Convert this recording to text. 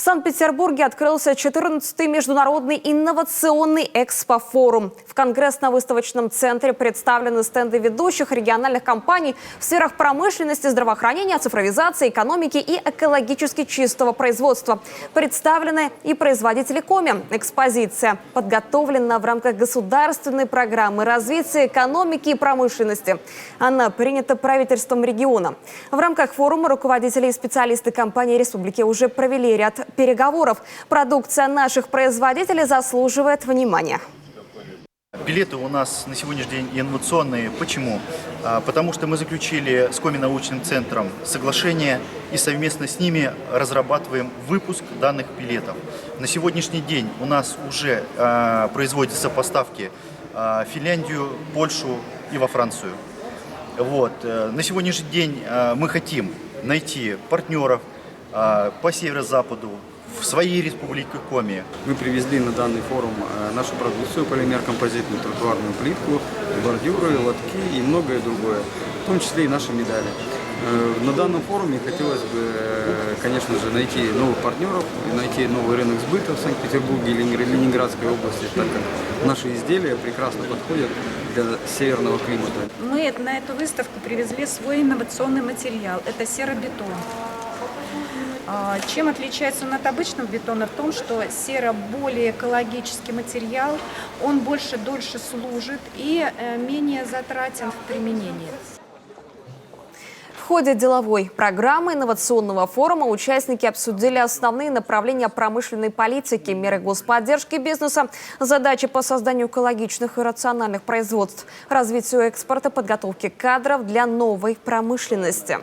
В Санкт-Петербурге открылся 14-й международный инновационный экспофорум. В конгрессно-выставочном центре представлены стенды ведущих региональных компаний в сферах промышленности, здравоохранения, цифровизации, экономики и экологически чистого производства. Представлены и производители коми. Экспозиция подготовлена в рамках государственной программы развития экономики и промышленности. Она принята правительством региона. В рамках форума руководители и специалисты компании республики уже провели ряд переговоров. Продукция наших производителей заслуживает внимания. Билеты у нас на сегодняшний день инновационные. Почему? Потому что мы заключили с Коми-научным центром соглашение и совместно с ними разрабатываем выпуск данных билетов. На сегодняшний день у нас уже производятся поставки в Финляндию, Польшу и во Францию. На сегодняшний день мы хотим найти партнеров по северо-западу, в своей республике Коми. Мы привезли на данный форум нашу продукцию, полимер-композитную тротуарную плитку, бордюры, лотки и многое другое, в том числе и наши медали. На данном форуме хотелось бы, конечно же, найти новых партнеров, найти новый рынок сбыта в Санкт-Петербурге и Ленинградской области, так как наши изделия прекрасно подходят для северного климата. Мы на эту выставку привезли свой инновационный материал. Это серобетон. Чем отличается он от обычного бетона? В том, что сера более экологический материал, он дольше служит и менее затратен в применении. В ходе деловой программы инновационного форума участники обсудили основные направления промышленной политики, меры господдержки бизнеса, задачи по созданию экологичных и рациональных производств, развитию экспорта, подготовке кадров для новой промышленности.